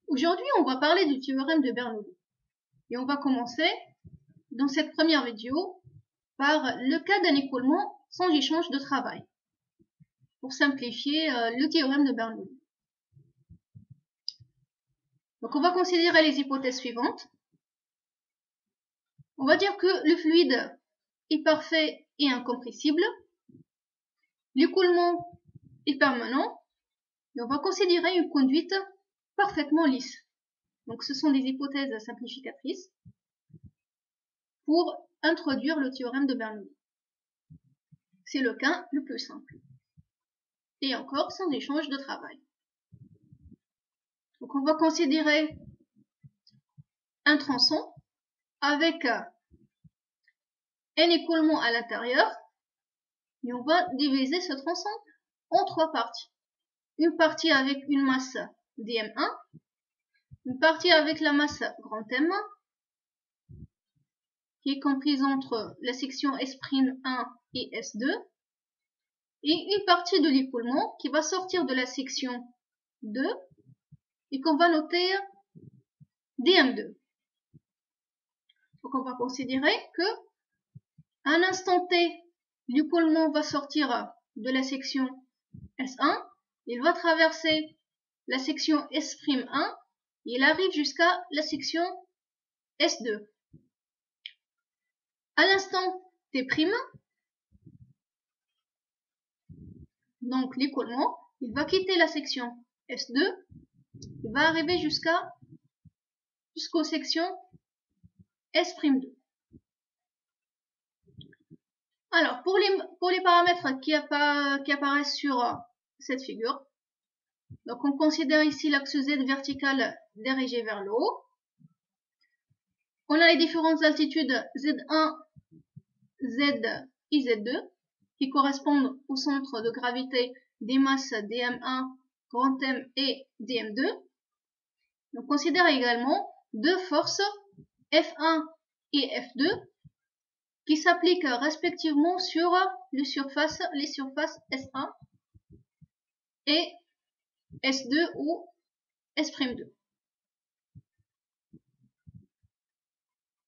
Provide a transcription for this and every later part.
Aujourd'hui, on va parler du théorème de Bernoulli. Et on va commencer dans cette première vidéo par le cas d'un écoulement sans échange de travail, pour simplifier le théorème de Bernoulli. Donc on va considérer les hypothèses suivantes. On va dire que le fluide est parfait et incompressible. L'écoulement est permanent. Et on va considérer une conduite parfaitement lisse. Donc ce sont des hypothèses simplificatrices pour introduire le théorème de Bernoulli. C'est le cas le plus simple. Et encore sans échange de travail. Donc on va considérer un tronçon avec un écoulement à l'intérieur et on va diviser ce tronçon en trois parties. Une partie avec une masse dm1, une partie avec la masse grand M qui est comprise entre la section S'1 et S2 et une partie de l'écoulement qui va sortir de la section 2 et qu'on va noter dm2. Donc on va considérer que à un instant t, l'écoulement va sortir de la section S1, il va traverser la section S'1 et il arrive jusqu'à la section S2. À l'instant t', donc l'écoulement, il va quitter la section S2, il va arriver jusqu'aux sections S'2. Alors, pour les paramètres qui apparaissent sur cette figure, donc on considère ici l'axe Z vertical dirigé vers le haut. On a les différentes altitudes Z1, Z et Z2 qui correspondent au centre de gravité des masses dm1, grand M et dm2. On considère également deux forces F1 et F2 qui s'appliquent respectivement sur les surfaces S1 et S2 ou S'2.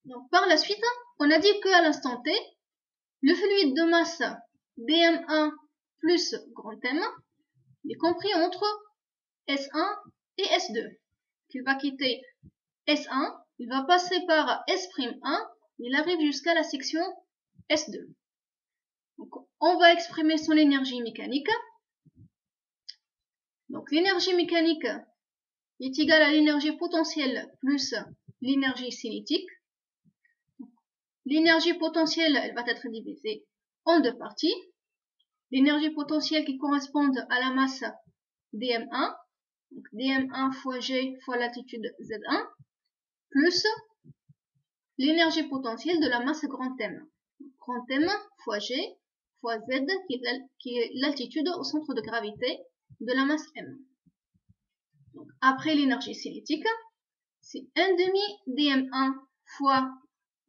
Donc par la suite, on a dit qu'à l'instant t, le fluide de masse dm1 plus grand M est compris entre S1 et S2. Il va quitter S1, il va passer par S'1, il arrive jusqu'à la section S2. Donc, on va exprimer son énergie mécanique. Donc l'énergie mécanique est égale à l'énergie potentielle plus l'énergie cinétique. L'énergie potentielle, elle va être divisée en deux parties. L'énergie potentielle qui correspond à la masse dm1, donc dm1 fois g fois l'altitude z1, plus l'énergie potentielle de la masse grand M. Grand M fois g fois z qui est l'altitude au centre de gravité de la masse M. Donc, après l'énergie cinétique, c'est 1 demi dm1 fois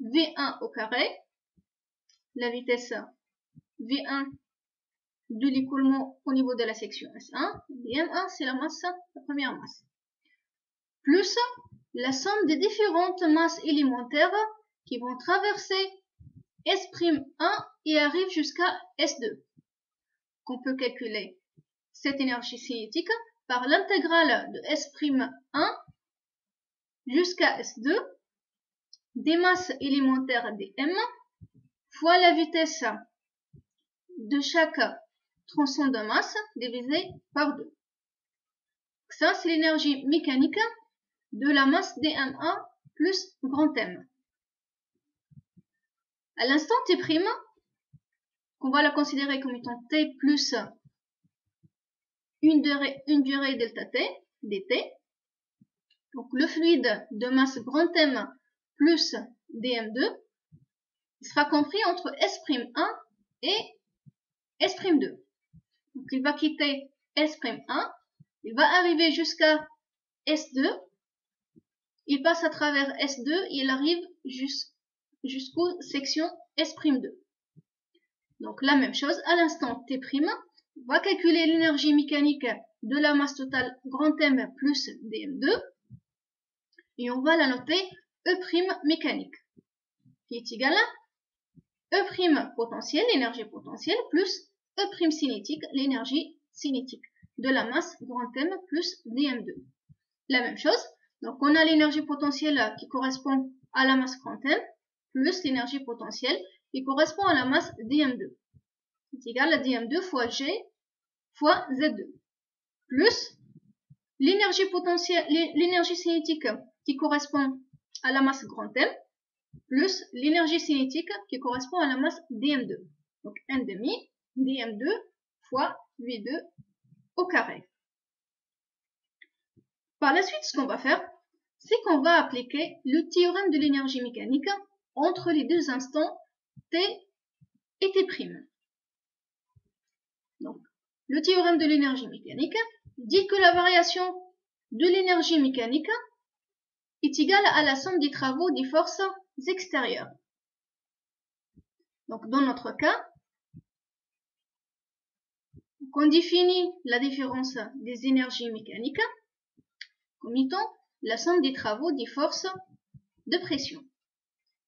v1 au carré, la vitesse v1 de l'écoulement au niveau de la section S1, dm1 c'est la première masse, plus la somme des différentes masses élémentaires qui vont traverser S'1 et arrivent jusqu'à S2. Qu'on peut calculer cette énergie cinétique par l'intégrale de S'1 jusqu'à S2 des masses élémentaires dm fois la vitesse de chaque tronçon de masse divisé par 2. Ça, c'est l'énergie mécanique de la masse dm1 plus grand M. À l'instant t', qu'on va la considérer comme étant t plus une durée delta t, dt. Donc le fluide de masse grand M plus dm2 sera compris entre S'1 et S'2. Donc il va quitter S'1, il va arriver jusqu'à S2, il passe à travers S2 et il arrive jusqu'aux sections S'2. Donc la même chose, à l'instant t', on va calculer l'énergie mécanique de la masse totale grand M plus dm2 et on va la noter E' mécanique, qui est égal à E' potentiel, l'énergie potentielle, plus E' cinétique, l'énergie cinétique, de la masse grand M plus dm2. La même chose, donc on a l'énergie potentielle qui correspond à la masse grand M, plus l'énergie potentielle qui correspond à la masse dm2. C'est égal à dm2 fois G fois Z2, plus l'énergie potentielle, l'énergie cinétique qui correspond à la masse grand M, plus l'énergie cinétique qui correspond à la masse dm2. Donc 1 demi dm2 fois V2 au carré. Par la suite, ce qu'on va faire, c'est qu'on va appliquer le théorème de l'énergie mécanique entre les deux instants T et T'. Donc, le théorème de l'énergie mécanique dit que la variation de l'énergie mécanique est égale à la somme des travaux des forces extérieures. Donc, dans notre cas, on définit la différence des énergies mécaniques comme étant la somme des travaux des forces de pression.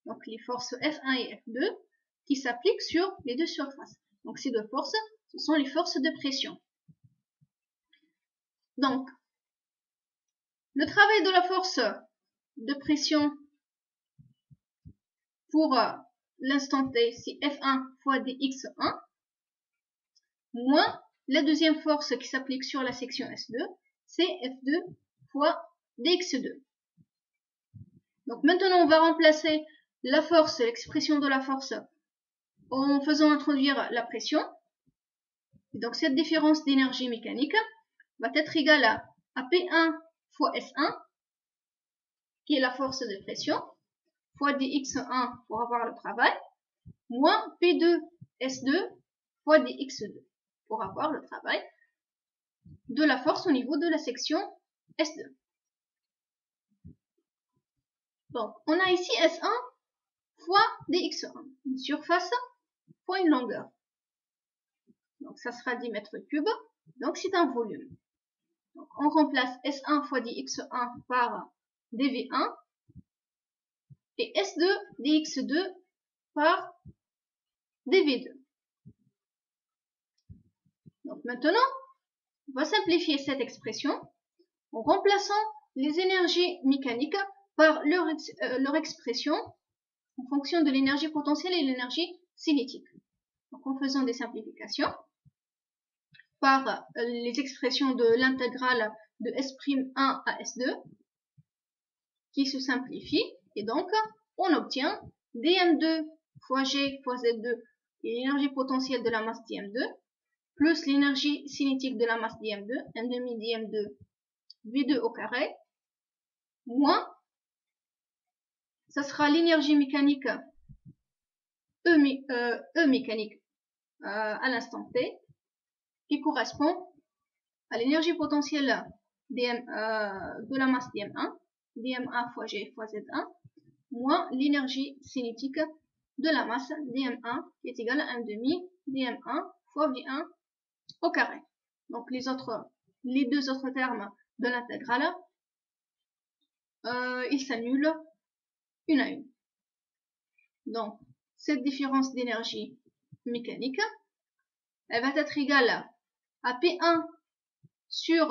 Donc, les forces F1 et F2 qui s'appliquent sur les deux surfaces. Donc, ces deux forces, ce sont les forces de pression. Donc, le travail de la force de pression pour l'instant T, c'est F1 fois dx1, moins la deuxième force qui s'applique sur la section S2, c'est F2 fois dx2. Donc maintenant, on va remplacer la force, l'expression de la force, en faisant introduire la pression. Et donc cette différence d'énergie mécanique va être égale à P1 fois S1, qui est la force de pression, fois dx1 pour avoir le travail, moins P2 S2 fois dx2 pour avoir le travail de la force au niveau de la section S2. Donc, on a ici S1 fois dx1, une surface fois une longueur. Donc, ça sera 10 mètres cubes, donc c'est un volume. Donc, on remplace S1 fois dx1 par dv1 et S2 dx2 par dv2. Donc, maintenant, on va simplifier cette expression en remplaçant les énergies mécaniques par leur expression en fonction de l'énergie potentielle et l'énergie cinétique. Donc, en faisant des simplifications par les expressions de l'intégrale de S'1 à S2 qui se simplifient, et donc on obtient dm2 fois G fois Z2 et l'énergie potentielle de la masse dm2 plus l'énergie cinétique de la masse dm2, 1 demi dm2 V2 au carré, moins, ça sera l'énergie mécanique E mécanique à l'instant T, qui correspond à l'énergie potentielle de la masse dm1, dm1 fois G fois Z1, moins l'énergie cinétique de la masse dm1, qui est égale à 1 demi dm1 fois V1 au carré. Donc les deux autres termes de l'intégrale, ils s'annulent une à une. Donc, cette différence d'énergie mécanique, elle va être égale à P1 sur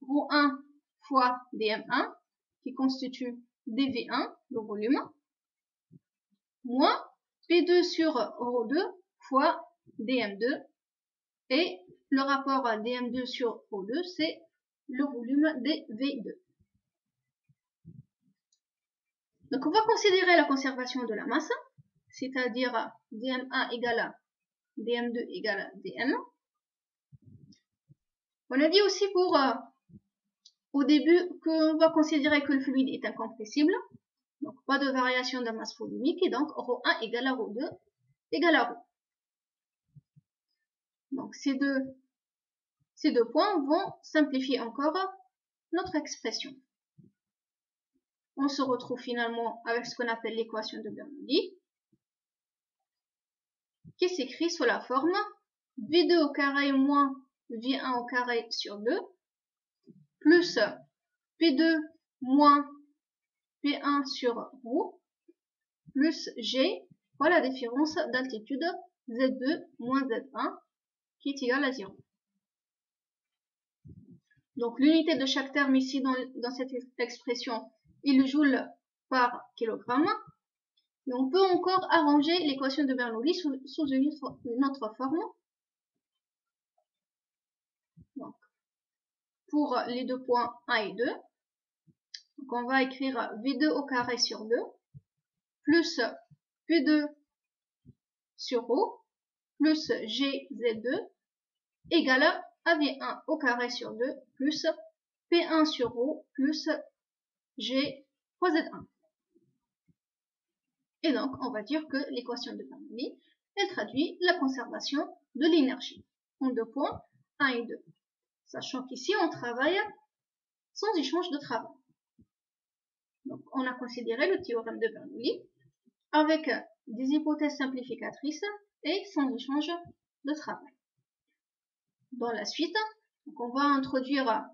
ρ1 fois dm1, qui constitue dv1, le volume, moins P2 sur ρ2 fois dm2, et le rapport dm2 sur ρ2, c'est le volume dv2. Donc on va considérer la conservation de la masse, c'est-à-dire dm1 égale à dm2 égale à dm. On a dit aussi pour au début qu'on va considérer que le fluide est incompressible, donc pas de variation de masse volumique, et donc ρ1 égale à ρ2 égale à ρ. Donc ces deux points vont simplifier encore notre expression. On se retrouve finalement avec ce qu'on appelle l'équation de Bernoulli, qui s'écrit sous la forme V2 au carré moins V1 au carré sur 2, plus P2 moins P1 sur ρ plus G fois la différence d'altitude Z2 moins Z1 qui est égale à 0. Donc l'unité de chaque terme ici dans cette expression est le joule par kilogramme. Et on peut encore arranger l'équation de Bernoulli sous une autre forme. Donc, pour les deux points 1 et 2, donc on va écrire V2 au carré sur 2 plus P2 sur ρ plus GZ2 égale à V1 au carré sur 2 plus P1 sur ρ plus G fois Z1. Et donc, on va dire que l'équation de Bernoulli, elle traduit la conservation de l'énergie en deux points 1 et 2. Sachant qu'ici, on travaille sans échange de travail. Donc, on a considéré le théorème de Bernoulli avec des hypothèses simplificatrices et sans échange de travail. Dans la suite, donc on va introduire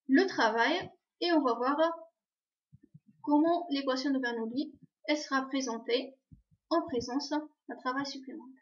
le travail et on va voir comment l'équation de Bernoulli elle sera présentée en présence d'un travail supplémentaire.